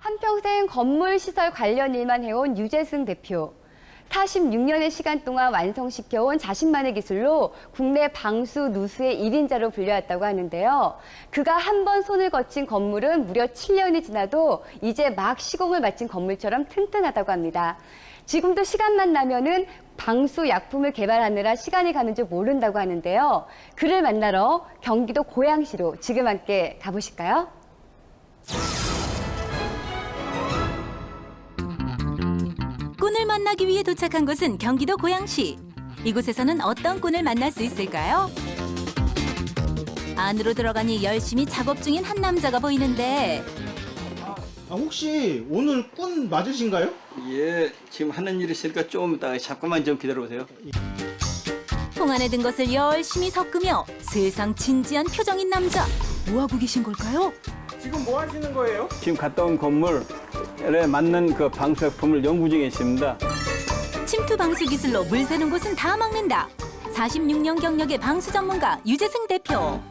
한평생 건물 시설 관련 일만 해온 유재승 대표. 46년의 시간 동안 완성시켜온 자신만의 기술로 국내 방수 누수의 1인자로 불려왔다고 하는데요. 그가 한 번 손을 거친 건물은 무려 7년이 지나도 이제 막 시공을 마친 건물처럼 튼튼하다고 합니다. 지금도 시간만 나면은 방수 약품을 개발하느라 시간이 가는 줄 모른다고 하는데요. 그를 만나러 경기도 고양시로 지금 함께 가보실까요? 꾼을 만나기 위해 도착한 곳은 경기도 고양시. 이곳에서는 어떤 꾼을 만날 수 있을까요? 안으로 들어가니 열심히 작업 중인 한 남자가 보이는데 혹시 오늘 꾼 맞으신가요? 예, 지금 하는 일이 있으니까 좀 이따가 잠깐만 좀 기다려보세요. 통 안에 든 것을 열심히 섞으며 세상 진지한 표정인 남자. 뭐하고 계신 걸까요? 지금 뭐 하시는 거예요? 지금 갔다 온 건물에 맞는 그 방수약품을 연구 중에 있습니다. 침투 방수 기술로 물 새는 곳은 다 막는다. 46년 경력의 방수 전문가 유재승 대표.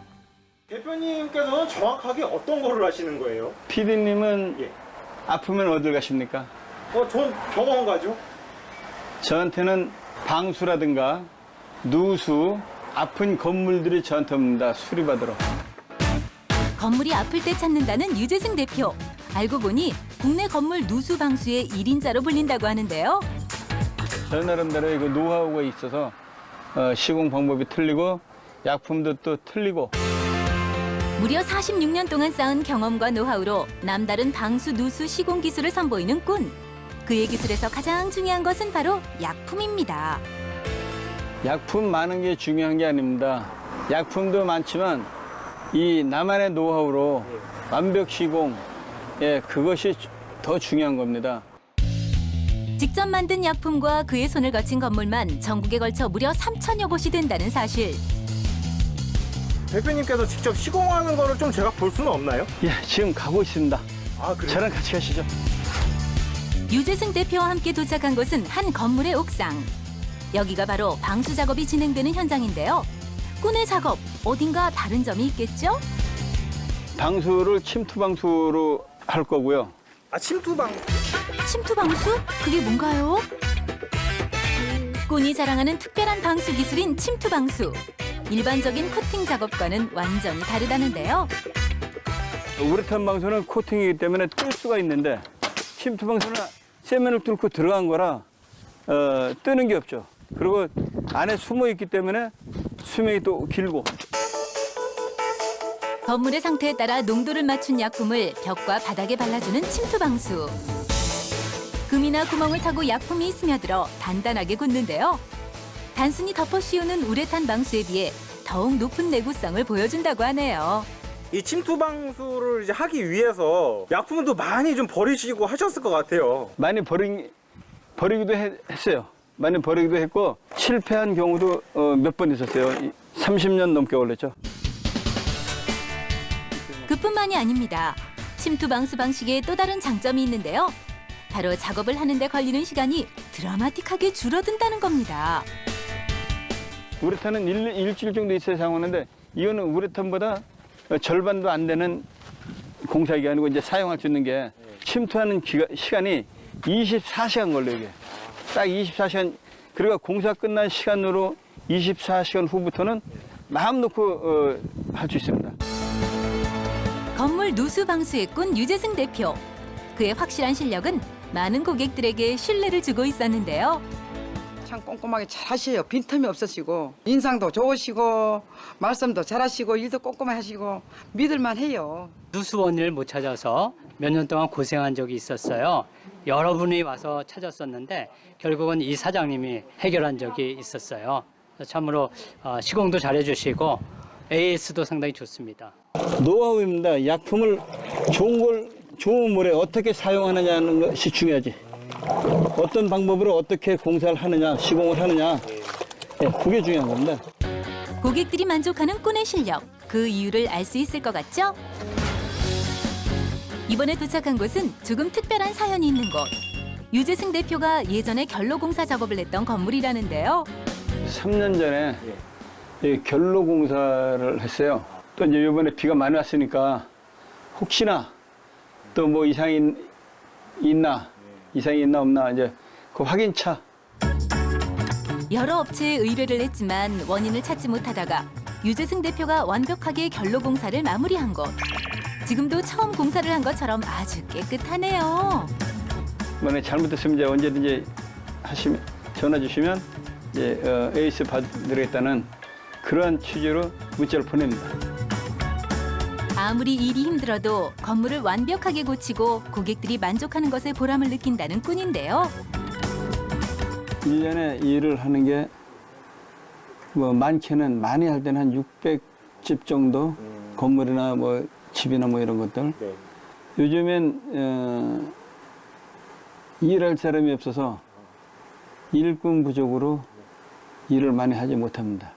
대표님께서는 정확하게 어떤 거를 하시는 거예요? PD님은 예. 아프면 어딜 가십니까? 전 병원 가죠. 저한테는 방수라든가 누수, 아픈 건물들이 저한테 옵니다. 수리받으러. 건물이 아플 때 찾는다는 유재승 대표. 알고 보니 국내 건물 누수 방수의 1인자로 불린다고 하는데요. 저 나름대로 이거 노하우가 있어서 시공 방법이 틀리고 약품도 또 틀리고. 무려 46년 동안 쌓은 경험과 노하우로 남다른 방수 누수 시공 기술을 선보이는 꾼. 그의 기술에서 가장 중요한 것은 바로 약품입니다. 약품 많은 게 중요한 게 아닙니다. 약품도 많지만 이 나만의 노하우로 완벽 시공, 그것이 더 중요한 겁니다. 직접 만든 약품과 그의 손을 거친 건물만 전국에 걸쳐 무려 3천여 곳이 된다는 사실. 대표님께서 직접 시공하는 거를 좀 제가 볼 수는 없나요? 예, 지금 가고 있습니다. 아, 그래요? 저랑 같이 가시죠. 유재승 대표와 함께 도착한 곳은 한 건물의 옥상. 여기가 바로 방수 작업이 진행되는 현장인데요. 꾼의 작업, 어딘가 다른 점이 있겠죠? 방수를 침투 방수로 할 거고요. 침투방. 침투 방수? 그게 뭔가요? 꾼이 자랑하는 특별한 방수 기술인 침투 방수. 일반적인 코팅 작업과는 완전히 다르다는데요. 우레탄 방수는 코팅이기 때문에 뜰 수가 있는데 침투 방수는 세면을 뚫고 들어간 거라 뜨는 게 없죠. 그리고 안에 숨어 있기 때문에 수명이 또 길고. 건물의 상태에 따라 농도를 맞춘 약품을 벽과 바닥에 발라주는 침투 방수. 금이나 구멍을 타고 약품이 스며들어 단단하게 굳는데요. 단순히 덮어 씌우는 우레탄 방수에 비해 더욱 높은 내구성을 보여준다고 하네요. 이 침투방수를 이제 하기 위해서 약품도 많이 좀 버리시고 하셨을 것 같아요. 많이 버리기도 했어요. 많이 버리기도 했고 실패한 경우도 몇 번 있었어요. 30년 넘게 걸렸죠. 그뿐만이 아닙니다. 침투 방수 방식에 또 다른 장점이 있는데요. 바로 작업을 하는데 걸리는 시간이 드라마틱하게 줄어든다는 겁니다. 우레탄은 일주일 정도 있어야 사용하는데 이거는 우레탄보다 절반도 안 되는 공사기간이고 이제 사용할 수 있는 게 침투하는 시간이 24시간 걸려요. 이게. 딱 24시간. 그리고 공사 끝난 시간으로 24시간 후부터는 마음 놓고 할 수 있습니다. 건물 누수 방수의 꾼 유재승 대표. 그의 확실한 실력은 많은 고객들에게 신뢰를 주고 있었는데요. 참 꼼꼼하게 잘하셔요. 빈틈이 없으시고 인상도 좋으시고 말씀도 잘하시고 일도 꼼꼼히 하시고 믿을만 해요. 누수 원인을 못 찾아서 몇 년 동안 고생한 적이 있었어요. 여러분이 와서 찾았었는데 결국은 이 사장님이 해결한 적이 있었어요. 참으로 시공도 잘해주시고 AS도 상당히 좋습니다. 노하우입니다. 약품을 좋은 물에 어떻게 사용하느냐는 것이 중요하지. 어떤 방법으로 어떻게 공사를 하느냐, 시공을 하느냐, 그게 중요한 겁니다. 고객들이 만족하는 꾼의 실력, 그 이유를 알 수 있을 것 같죠? 이번에 도착한 곳은 조금 특별한 사연이 있는 곳. 유재승 대표가 예전에 결로공사 작업을 했던 건물이라는데요. 3년 전에 결로 공사를 했어요. 또 이제 이번에 비가 많이 왔으니까 혹시나 또 뭐 이상이 있나, 이상이 있나 없나 이제 그 확인차. 여러 업체에 의뢰를 했지만 원인을 찾지 못하다가 유재승 대표가 완벽하게 결로 공사를 마무리한 곳. 지금도 처음 공사를 한 것처럼 아주 깨끗하네요. 만약에 잘못됐으면 이제 언제든지 하시면 전화 주시면 이제 에이스 받드리겠다는 그러한 취지로 문자를 보냅니다. 아무리 일이 힘들어도 건물을 완벽하게 고치고 고객들이 만족하는 것에 보람을 느낀다는 꾼인데요. 1년에 일을 하는 게 뭐 많게는 많이 할 때는 한 600집 정도 건물이나 뭐 집이나 뭐 이런 것들. 네. 요즘엔 일할 사람이 없어서 일꾼 부족으로 일을 많이 하지 못합니다.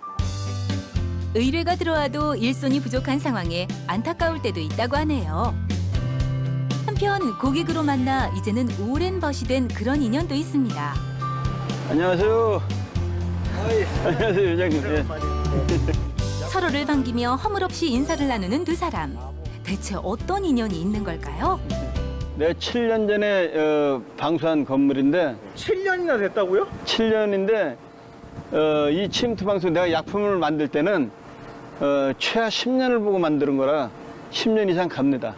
의뢰가 들어와도 일손이 부족한 상황에 안타까울 때도 있다고 하네요. 한편 고객으로 만나 이제는 오랜 벗이 된 그런 인연도 있습니다. 안녕하세요. 안녕하세요, 회장님. 예. 서로를 반기며 허물없이 인사를 나누는 두 사람. 대체 어떤 인연이 있는 걸까요? 내가 7년 전에 방수한 건물인데 7년이나 됐다고요? 7년인데 이 침투 방수 내가 약품을 만들 때는 최하 10년을 보고 만드는 거라 10년 이상 갑니다.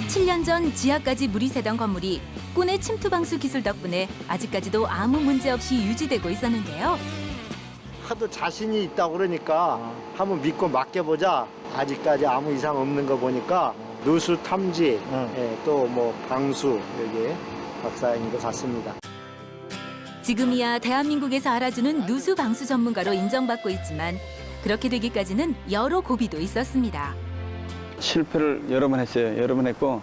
7년 전 지하까지 물이 새던 건물이 꾼의 침투 방수 기술 덕분에 아직까지도 아무 문제 없이 유지되고 있었는데요. 하도 자신이 있다고 그러니까 한번 믿고 맡겨보자. 아직까지 아무 이상 없는 거 보니까 누수 탐지, 또 뭐 방수 여기 박사인 것 같습니다. 지금이야 대한민국에서 알아주는 누수 방수 전문가로 인정받고 있지만 그렇게 되기까지는 여러 고비도 있었습니다. 실패를 여러 번 했어요. 여러 번 했고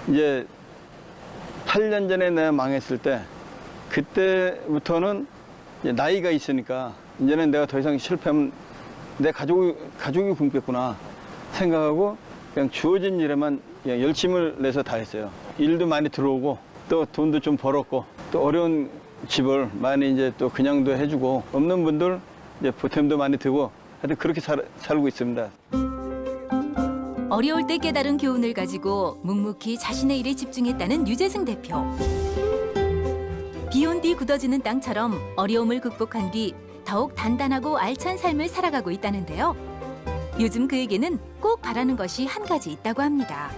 이제 8년 전에 내가 망했을 때 그때부터는 이제 나이가 있으니까 이제는 내가 더 이상 실패하면 내 가족이 굶겠구나 생각하고 그냥 주어진 일에만 그냥 열심을 내서 다 했어요. 일도 많이 들어오고 또 돈도 좀 벌었고 또 어려운 집을 많이 이제 또 그냥도 해주고 없는 분들 이제 보탬도 많이 드고 하여튼 그렇게 살고 있습니다. 어려울 때 깨달은 교훈을 가지고 묵묵히 자신의 일에 집중했다는 유재승 대표. 비온 뒤 굳어지는 땅처럼 어려움을 극복한 뒤 더욱 단단하고 알찬 삶을 살아가고 있다는데요. 요즘 그에게는 꼭 바라는 것이 한 가지 있다고 합니다.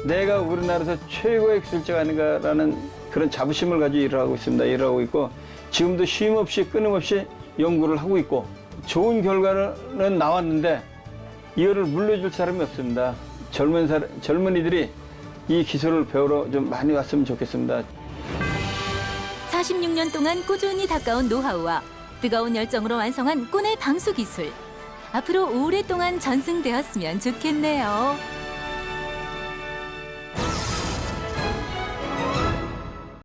내가 우리나라에서 최고의 기술자가 아닌가라는 그런 자부심을 가지고 일을 하고 있습니다. 일을 하고 있고 지금도 쉼 없이 끊임없이 연구를 하고 있고 좋은 결과는 나왔는데 이거를 물려줄 사람이 없습니다. 젊은이들이 이 기술을 배우러 좀 많이 왔으면 좋겠습니다. 46년 동안 꾸준히 닦아온 노하우와 뜨거운 열정으로 완성한 꾼의 방수 기술. 앞으로 오랫동안 전승되었으면 좋겠네요.